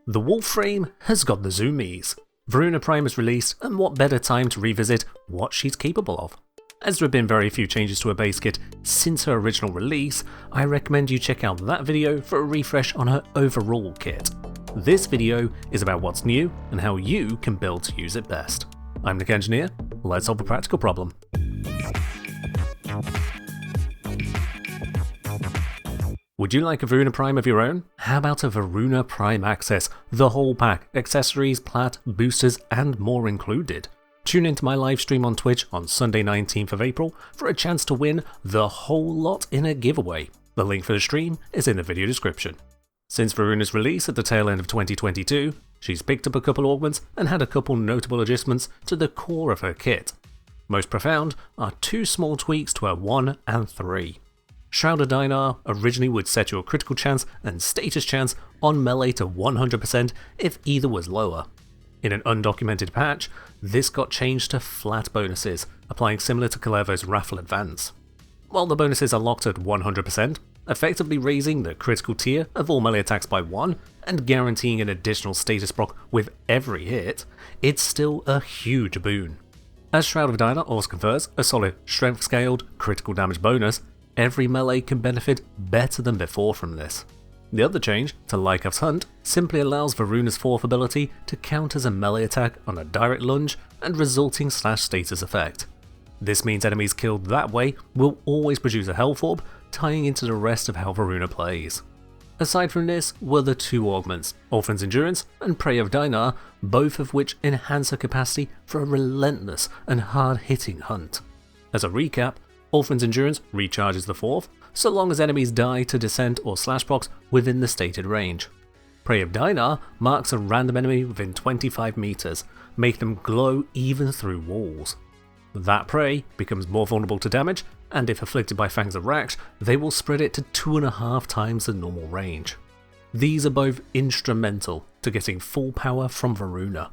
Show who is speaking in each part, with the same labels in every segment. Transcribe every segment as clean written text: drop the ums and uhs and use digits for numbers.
Speaker 1: The Warframe has got the ZOOMIES. Voruna Prime is released, and what better time to revisit what she's capable of. As there have been very few changes to her base kit since her original release, I recommend you check out that video for a refresh on her overall kit. This video is about what's new and how you can build to use it best. I'm TheKengineer, let's solve a practical problem. Would you like a Voruna Prime of your own? How about a Voruna Prime Access? The whole pack, accessories, plat, boosters and more included. Tune into my live stream on Twitch on Sunday 19th of April for a chance to win the whole lot in a giveaway. The link for the stream is in the video description. Since Voruna's release at the tail end of 2022, she's picked up a couple augments and had a couple notable adjustments to the core of her kit. Most profound are two small tweaks to her 1 and 3. Prey of Dynar originally would set your critical chance and status chance on melee to 100% if either was lower. In an undocumented patch, this got changed to flat bonuses, applying similar to Calevo's Raffle Advance. While the bonuses are locked at 100%, effectively raising the critical tier of all melee attacks by 1 and guaranteeing an additional status proc with every hit, it's still a huge boon. As Prey of Dynar also confers a solid strength scaled critical damage bonus, every melee can benefit better than before from this. The other change, to Lycav's Hunt, simply allows Voruna's 4th ability to count as a melee attack on a direct lunge and resulting slash status effect. This means enemies killed that way will always produce a health orb, tying into the rest of how Voruna plays. Aside from this were the two augments, Orphan's Endurance and Prey of Dynar, both of which enhance her capacity for a relentless and hard-hitting hunt. As a recap, Orphan's Endurance recharges the 4th, so long as enemies die to descent or slash procs within the stated range. Prey of Dynar marks a random enemy within 25 meters, making them glow even through walls. That prey becomes more vulnerable to damage, and if afflicted by Fangs of Raksh, they will spread it to 2.5 times the normal range. These are both instrumental to getting full power from Voruna.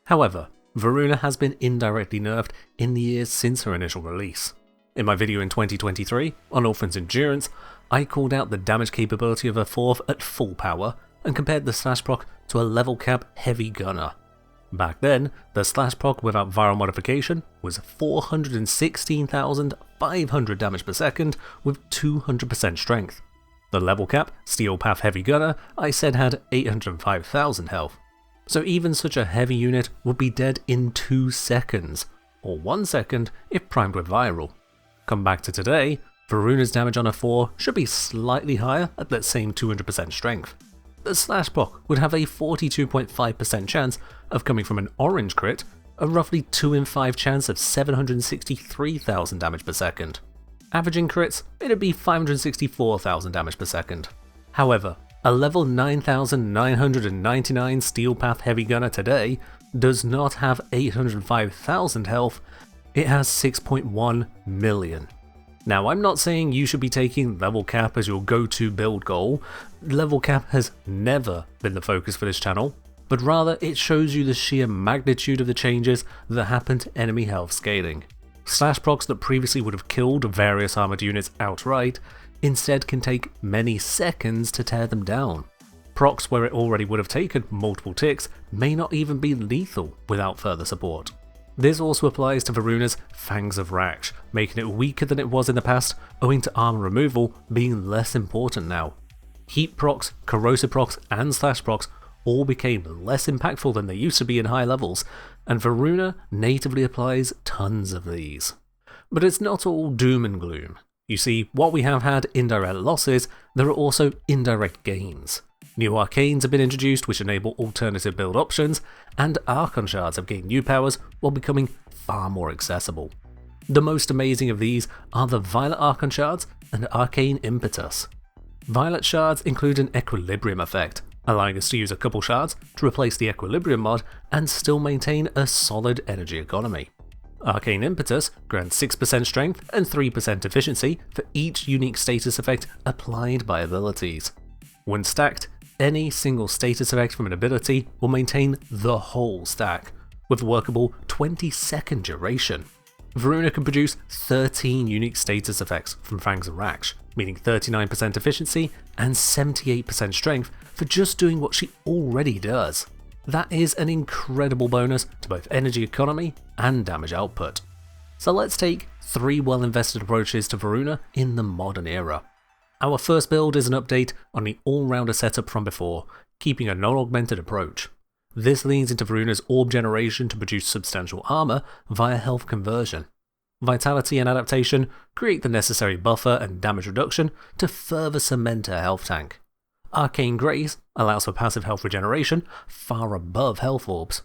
Speaker 1: However, Voruna has been indirectly nerfed in the years since her initial release. In my video in 2023 on Orphan's Endurance, I called out the damage capability of her 4th at full power and compared the slash proc to a level cap heavy gunner. Back then, the slash proc without viral modification was 416,500 damage per second with 200% strength. The level cap steel path heavy gunner I said had 805,000 health. So even such a heavy unit would be dead in 2 seconds, or 1 second if primed with viral. Come back to today, Voruna's damage on a 4 should be slightly higher at that same 200% strength. The slash proc would have a 42.5% chance of coming from an orange crit, a roughly 2 in 5 chance of 763,000 damage per second. Averaging crits, it'd be 564,000 damage per second. However, a level 9,999 steel path heavy gunner today does not have 805,000 health, it has 6.1 million. Now, I'm not saying you should be taking level cap as your go-to build goal. Level cap has never been the focus for this channel, but rather it shows you the sheer magnitude of the changes that happen to enemy health scaling. Slash procs that previously would have killed various armored units outright instead can take many seconds to tear them down. Procs where it already would have taken multiple ticks may not even be lethal without further support. This also applies to Voruna's Fangs of Raksh, making it weaker than it was in the past owing to armor removal being less important now. Heat procs, corrosive procs and slash procs all became less impactful than they used to be in high levels, and Voruna natively applies tons of these. But it's not all doom and gloom. You see, while we have had indirect losses, there are also indirect gains. New arcanes have been introduced which enable alternative build options, and Archon shards have gained new powers while becoming far more accessible. The most amazing of these are the Violet Archon shards and Arcane Impetus. Violet shards include an equilibrium effect, allowing us to use a couple shards to replace the equilibrium mod and still maintain a solid energy economy. Arcane Impetus grants 6% strength and 3% efficiency for each unique status effect applied by abilities. When stacked, any single status effect from an ability will maintain the whole stack, with a workable 20-second duration. Voruna can produce 13 unique status effects from Fangs of Raksh, meaning 39% efficiency and 78% strength for just doing what she already does. That is an incredible bonus to both energy economy and damage output. So let's take 3 well-invested approaches to Voruna in the modern era. Our first build is an update on the all-rounder setup from before, keeping a non-augmented approach. This leans into Voruna's orb generation to produce substantial armor via health conversion. Vitality and adaptation create the necessary buffer and damage reduction to further cement her health tank. Arcane Grace allows for passive health regeneration far above health orbs.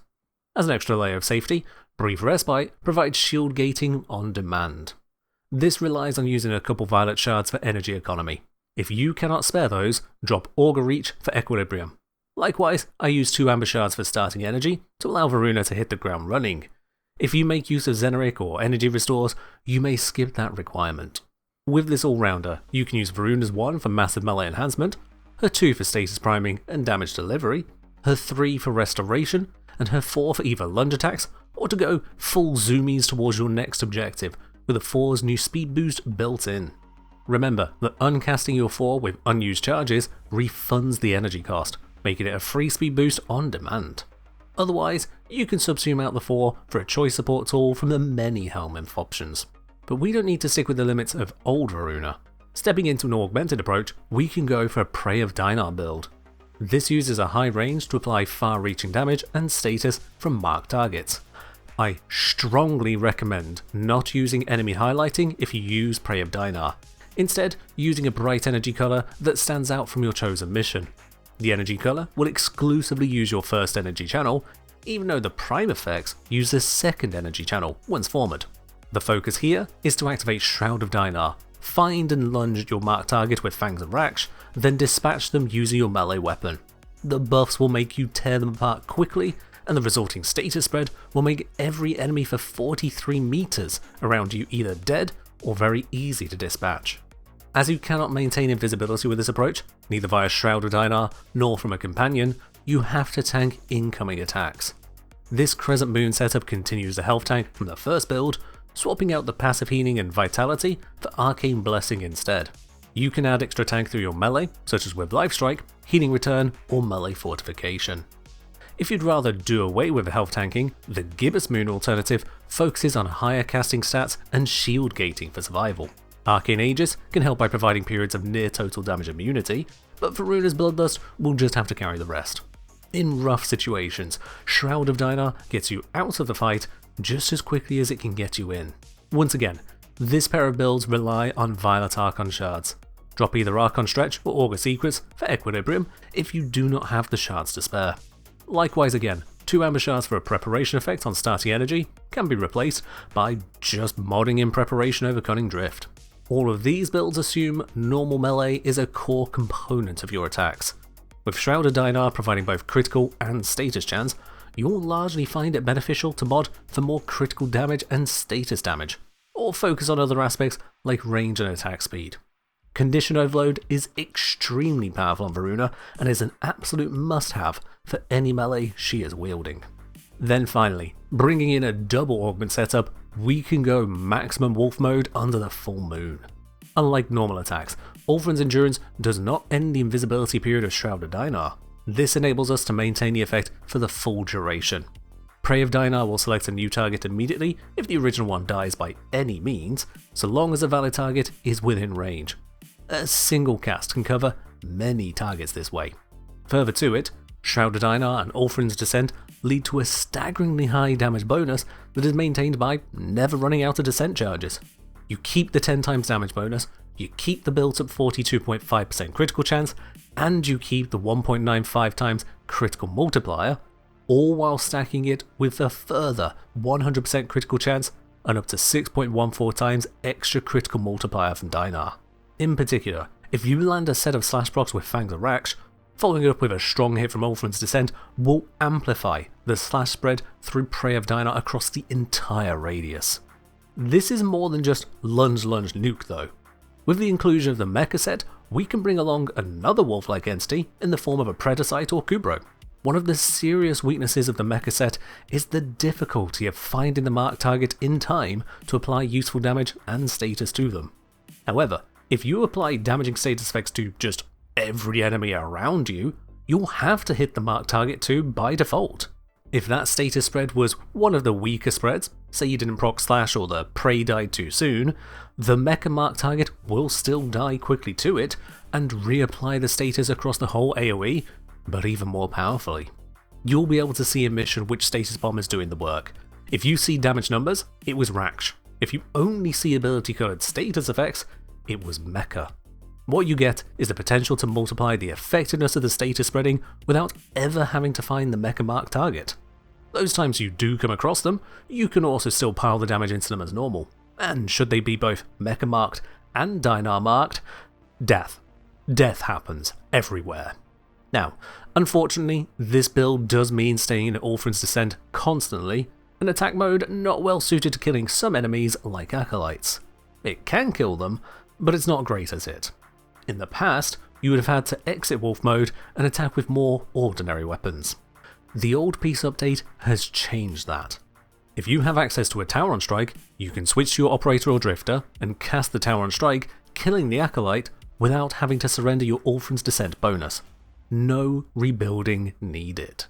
Speaker 1: As an extra layer of safety, Brief Respite provides shield gating on demand. This relies on using a couple Violet Shards for energy economy. If you cannot spare those, drop Augur Reach for equilibrium. Likewise, I use 2 Amber Shards for starting energy to allow Voruna to hit the ground running. If you make use of Xeneric or energy restores, you may skip that requirement. With this all-rounder, you can use Voruna's 1 for massive melee enhancement, her 2 for status priming and damage delivery, her 3 for restoration, and her 4 for either lunge attacks or to go full zoomies towards your next objective, with a 4's new speed boost built in. Remember that uncasting your 4 with unused charges refunds the energy cost, making it a free speed boost on demand. Otherwise, you can subsume out the 4 for a choice support tool from the many Helminth options. But we don't need to stick with the limits of old Voruna. Stepping into an augmented approach, we can go for a Prey of Dynar build. This uses a high range to apply far-reaching damage and status from marked targets. I strongly recommend not using enemy highlighting if you use Prey of Dynar. Instead, using a bright energy colour that stands out from your chosen mission. The energy colour will exclusively use your first energy channel, even though the prime effects use the second energy channel once formed. The focus here is to activate Shroud of Dynar, find and lunge at your marked target with Fangs and Raksh, then dispatch them using your melee weapon. The buffs will make you tear them apart quickly, and the resulting status spread will make every enemy for 43 meters around you either dead or very easy to dispatch. As you cannot maintain invisibility with this approach, neither via Shroud of Dynar nor from a companion, you have to tank incoming attacks. This Crescent Moon setup continues the health tank from the first build, swapping out the passive healing and vitality for Arcane Blessing instead. You can add extra tank through your melee, such as with Life Strike, Healing Return, or Melee Fortification. If you'd rather do away with health tanking, the Gibbous Moon alternative focuses on higher casting stats and shield gating for survival. Arcane Aegis can help by providing periods of near total damage immunity, but Voruna's Bloodlust will just have to carry the rest. In rough situations, Shroud of Dynar gets you out of the fight just as quickly as it can get you in. Once again, this pair of builds rely on Violet Archon Shards. Drop either Archon Stretch or Augur Secrets for equilibrium if you do not have the shards to spare. Likewise again, 2 Amber Shards for a preparation effect on starting energy can be replaced by just modding in preparation over Cunning Drift. All of these builds assume normal melee is a core component of your attacks. With Shroud of Dynar providing both critical and status chance, you'll largely find it beneficial to mod for more critical damage and status damage, or focus on other aspects like range and attack speed. Condition Overload is extremely powerful on Voruna and is an absolute must-have for any melee she is wielding. Then finally, bringing in a double augment setup, we can go maximum wolf mode under the full moon. Unlike normal attacks, Ulfrin's Endurance does not end the invisibility period of Shroud of Dynar. This enables us to maintain the effect for the full duration. Prey of Dynar will select a new target immediately if the original one dies by any means, so long as a valid target is within range. A single cast can cover many targets this way. Further to it, Shroud of Dynar and Ulfrin's Descent lead to a staggeringly high damage bonus that is maintained by never running out of descent charges. You keep the 10 times damage bonus, you keep the built-up 42.5% critical chance, and you keep the 1.95 times critical multiplier, all while stacking it with a further 100% critical chance and up to 6.14 times extra critical multiplier from Dynar. In particular, if you land a set of slash procs with Fangs and Raksh, following it up with a strong hit from Ulfrin's Descent will amplify the slash spread through Prey of Dynar across the entire radius. This is more than just lunge nuke though. With the inclusion of the Mecha set, we can bring along another wolf-like entity in the form of a Predacite or Kubro. One of the serious weaknesses of the Mecha set is the difficulty of finding the marked target in time to apply useful damage and status to them. However, If you apply damaging status effects to just every enemy around you, you'll have to hit the marked target too by default. If that status spread was one of the weaker spreads, say you didn't proc slash or the prey died too soon, the Mecha marked target will still die quickly to it and reapply the status across the whole AoE, but even more powerfully. You'll be able to see in mission which status bomb is doing the work. If you see damage numbers, it was Raksh. If you only see ability colored status effects, it was Mecha. What you get is the potential to multiply the effectiveness of the status spreading without ever having to find the Mecha marked target. Those times you do come across them, you can also still pile the damage into them as normal. And should they be both Mecha marked and Dynar marked, death. Death happens everywhere. Now, unfortunately, this build does mean staying in Orphan's Descent constantly, an attack mode not well suited to killing some enemies like Acolytes. It can kill them, but it's not great at it. In the past, you would have had to exit Wolf mode and attack with more ordinary weapons. The Old Peace update has changed that. If you have access to a Tower on Strike, you can switch to your Operator or Drifter and cast the Tower on Strike, killing the Acolyte without having to surrender your Orphan's Descent bonus. No rebuilding needed.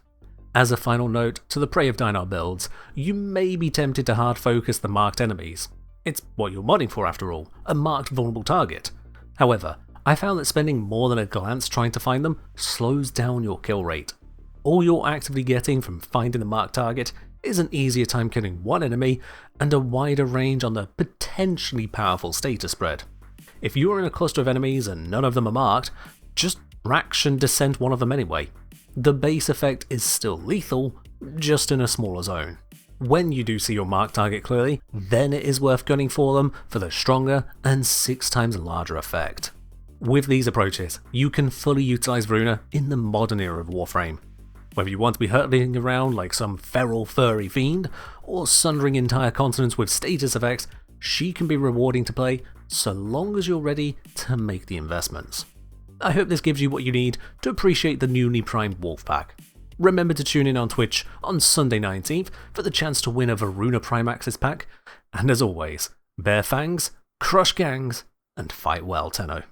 Speaker 1: As a final note to the Prey of Dynar builds, you may be tempted to hard focus the marked enemies. It's what you're modding for after all, a marked vulnerable target. However, I found that spending more than a glance trying to find them slows down your kill rate. All you're actively getting from finding the marked target is an easier time killing one enemy and a wider range on the potentially powerful status spread. If you're in a cluster of enemies and none of them are marked, just Raksh and Descent one of them anyway. The base effect is still lethal, just in a smaller zone. When you do see your marked target clearly, then it is worth gunning for them for the stronger and 6 times larger effect. With these approaches, you can fully utilise Voruna in the modern era of Warframe. Whether you want to be hurtling around like some feral furry fiend, or sundering entire continents with status effects, she can be rewarding to play so long as you're ready to make the investments. I hope this gives you what you need to appreciate the newly primed Wolf Pack. Remember to tune in on Twitch on Sunday 19th for the chance to win a Voruna Prime Access Pack, and as always, bear fangs, crush gangs, and fight well, Tenno.